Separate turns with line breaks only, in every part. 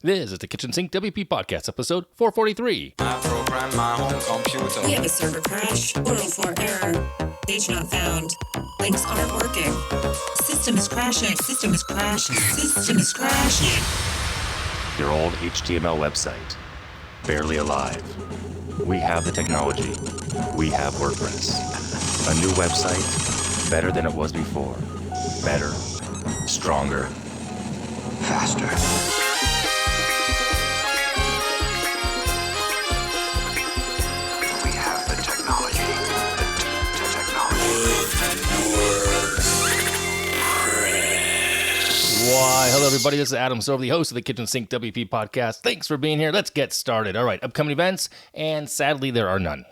This is the Kitchen Sink WP Podcast, episode 443.
I program my home computer.
We have a server crash. 404 error. Page not found. Links aren't working. System is crashing. System is crashing. System is crashing.
Your old HTML website. Barely alive. We have the technology. We have WordPress. A new website. Better than it was before. Better. Stronger.
Faster.
Why, hello everybody, this is Adam Silver, the host of the Kitchen Sink WP podcast. Thanks for being here. Let's get started. All right, upcoming events, and sadly there are none.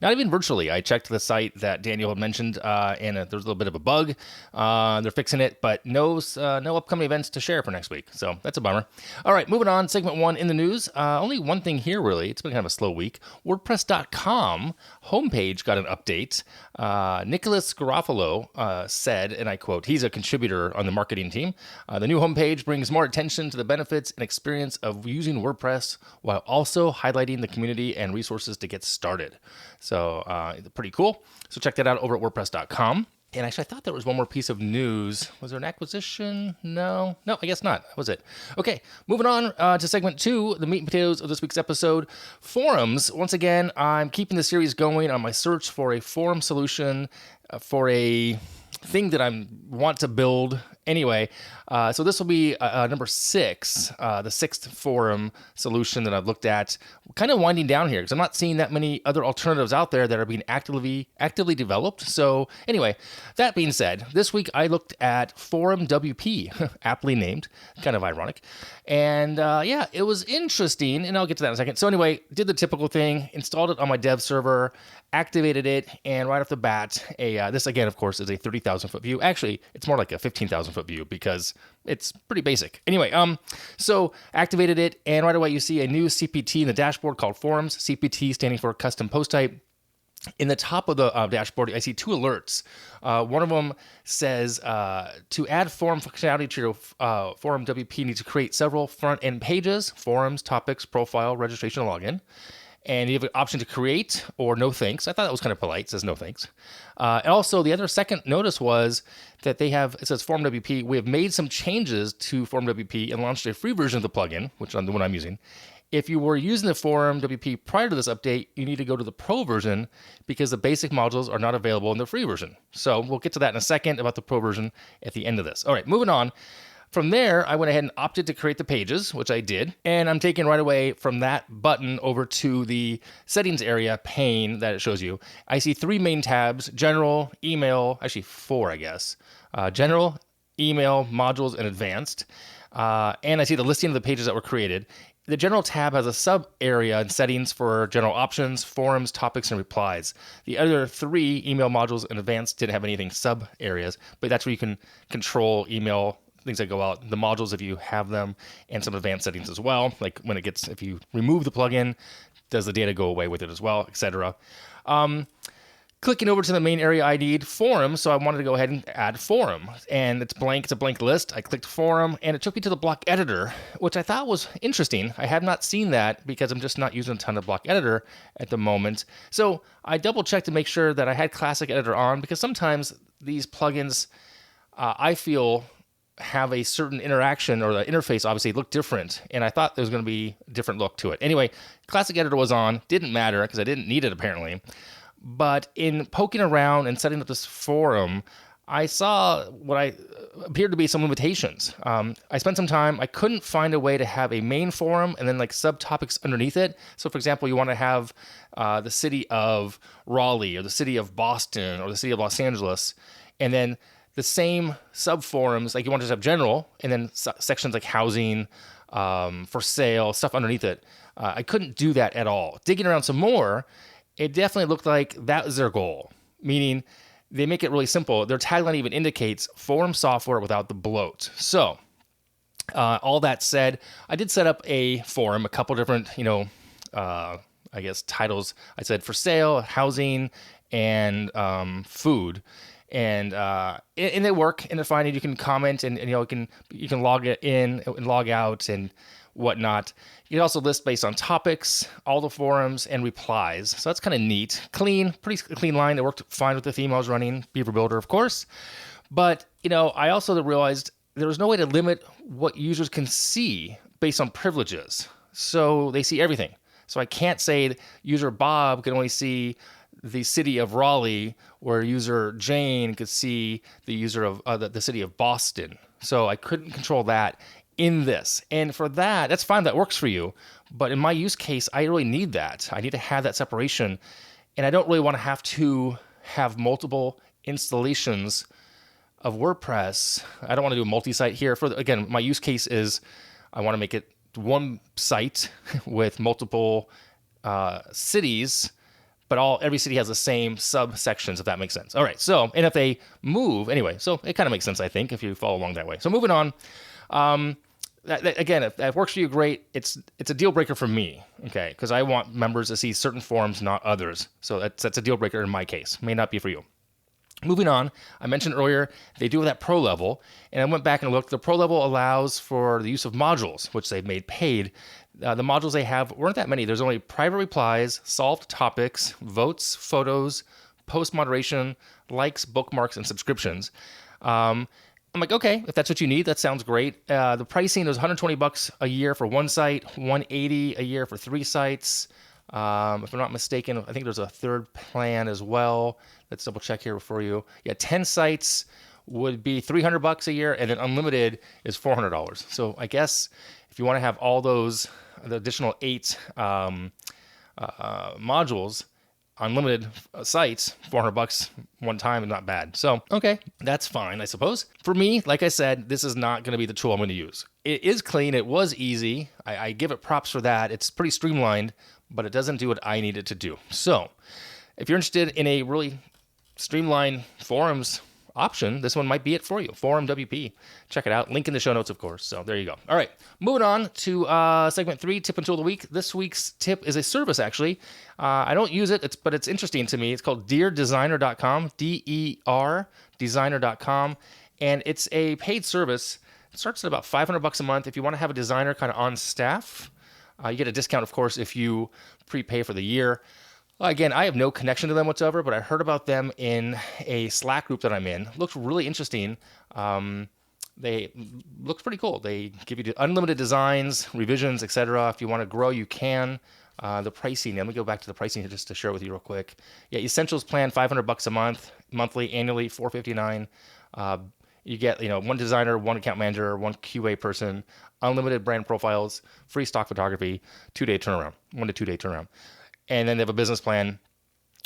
Not even virtually. I checked the site that Daniel had mentioned, and there's a little bit of a bug. They're fixing it, but no upcoming events to share for next week, so that's a bummer. All right, moving on, segment one in the news. Only one thing here, really. It's been kind of a slow week. WordPress.com homepage got an update. Nicholas Garofalo said, and I quote, he's a contributor on the marketing team, the new homepage brings more attention to the benefits and experience of using WordPress while also highlighting the community and resources to get started. So pretty cool. So check that out over at WordPress.com. And actually, I thought there was one more piece of news. Was there an acquisition? No, I guess not. That was it. Okay, moving on to segment two, the meat and potatoes of this week's episode. Forums. Once again, I'm keeping the series going on my search for a forum solution for a thing that I want to build. Anyway, so this will be number 6, the 6th forum solution that I've looked at. Kind of winding down here because I'm not seeing that many other alternatives out there that are being actively developed. So anyway, that being said, this week I looked at ForumWP, aptly named, kind of ironic. And yeah, it was interesting, and I'll get to that in a second. So anyway, did the typical thing, installed it on my dev server, activated it, and right off the bat, this again, of course, is a 30,000-foot view. Actually, it's more like a 15,000-foot view because it's pretty basic. Anyway, so activated it, and right away you see a new CPT in the dashboard called Forums, CPT standing for Custom Post Type. In the top of the dashboard, I see 2 alerts. One of them says, to add forum functionality to your Forum WP, you need to create several front-end pages, forums, topics, profile, registration, and login. And you have an option to create or no thanks. I thought that was kind of polite. It says no thanks. And also, the other second notice was that they have, it says Forum WP, we have made some changes to Forum WP and launched a free version of the plugin, which is the one I'm using. If you were using the Forum WP prior to this update, you need to go to the Pro version because the basic modules are not available in the free version. So we'll get to that in a second about the Pro version at the end of this. All right, moving on. From there, I went ahead and opted to create the pages, which I did. And I'm taking right away from that button over to the settings area pane that it shows you. I see 3 main tabs, general, email, actually 4, I guess. General, email, modules, and advanced. And I see the listing of the pages that were created. The general tab has a sub area and settings for general options, forums, topics, and replies. The other 3, email, modules, and advanced, didn't have anything sub areas, but that's where you can control email, things that go out, the modules if you have them, and some advanced settings as well. Like when it gets, if you remove the plugin, does the data go away with it as well, etc. Clicking over to the main area I need, forum, so I wanted to go ahead and add forum. And it's blank, it's a blank list. I clicked forum, and it took me to the block editor, which I thought was interesting. I have not seen that because I'm just not using a ton of block editor at the moment. So I double checked to make sure that I had classic editor on because sometimes these plugins, I feel, have a certain interaction or the interface obviously look different, and I thought there was going to be a different look to it. Anyway, classic editor was on, didn't matter because I didn't need it apparently. But in poking around and setting up this forum, I saw what I appeared to be some limitations. I spent some time, I couldn't find a way to have a main forum and then like subtopics underneath it. So for example, you want to have the city of Raleigh or the city of Boston or the city of Los Angeles, and then the same sub-forums, like you want to just have general, and then sections like housing, for sale, stuff underneath it. I couldn't do that at all. Digging around some more, it definitely looked like that was their goal, meaning they make it really simple. Their tagline even indicates forum software without the bloat. So all that said, I did set up a forum, a couple different, I guess titles. I said for sale, housing, and food. And they work and they're fine. And you can comment and you can log it in and log out and whatnot. You can also list based on topics, all the forums, and replies. So that's kind of neat. Clean, pretty clean line. It worked fine with the theme I was running, Beaver Builder, of course. But, I also realized there was no way to limit what users can see based on privileges. So they see everything. So I can't say user Bob can only see the city of Raleigh, where user Jane could see the user of the city of Boston. So I couldn't control that in this. And for that, that's fine. That works for you. But in my use case, I really need that. I need to have that separation. And I don't really want to have multiple installations of WordPress. I don't want to do a multi-site here. Again, my use case is I want to make it one site with multiple cities, but every city has the same subsections, if that makes sense. All right, so, and if they move, anyway, so it kind of makes sense, I think, if you follow along that way. So moving on, again, if that works for you, great. It's a deal breaker for me, okay, because I want members to see certain forums, not others. So that's a deal breaker in my case. May not be for you. Moving on, I mentioned earlier, they do that pro level, and I went back and looked. The pro level allows for the use of modules, which they've made paid. The modules they have weren't that many. There's only private replies, solved topics, votes, photos, post moderation, likes, bookmarks, and subscriptions. I'm like, okay, if that's what you need, that sounds great. The pricing is $120 a year for one site, $180 a year for 3 sites. If I'm not mistaken, I think there's a third plan as well. Let's double check here for you. Yeah, 10 sites would be $300 a year, and then unlimited is $400. So I guess if you want to have all those, the additional 8 modules, unlimited sites, $400 one time is not bad. So, okay, that's fine, I suppose. For me, like I said, this is not going to be the tool I'm going to use. It is clean. It was easy. I give it props for that. It's pretty streamlined, but it doesn't do what I need it to do. So, if you're interested in a really streamlined forums option, this one might be it for you. ForumWP. Check it out. Link in the show notes, of course. So there you go. All right. Moving on to segment 3, tip and tool of the week. This week's tip is a service, actually. I don't use it, but it's interesting to me. It's called DeerDesigner.com, D-E-R, designer.com. And it's a paid service. It starts at about $500 a month. If you want to have a designer kind of on staff, you get a discount, of course, if you prepay for the year. Again, I have no connection to them whatsoever, but I heard about them in a Slack group that I'm in. Looks really interesting. They look pretty cool. They give you unlimited designs, revisions, etc. If you want to grow, you can. The pricing, let me go back to the pricing here just to share with you real quick. Yeah, Essentials plan, $500 a month, monthly, annually, $459. You get, one designer, one account manager, one QA person, unlimited brand profiles, free stock photography, 2-day turnaround, 1 to 2 day turnaround. And then they have a business plan,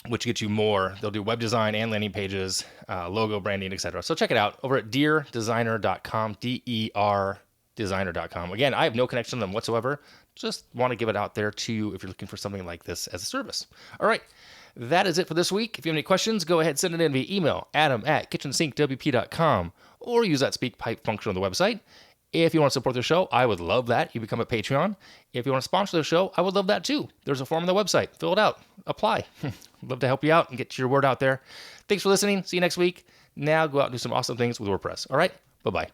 which gets you more. They'll do web design and landing pages, logo, branding, etc. So check it out over at DeerDesigner.com, D-E-R designer.com. Again, I have no connection to them whatsoever. Just want to give it out there to you if you're looking for something like this as a service. All right. That is it for this week. If you have any questions, go ahead and send it in via email, adam@KitchensinkWP.com, or use that speak pipe function on the website. If you want to support the show, I would love that. You become a Patreon. If you want to sponsor the show, I would love that too. There's a form on the website. Fill it out. Apply. Love to help you out and get your word out there. Thanks for listening. See you next week. Now go out and do some awesome things with WordPress. All right? Bye-bye.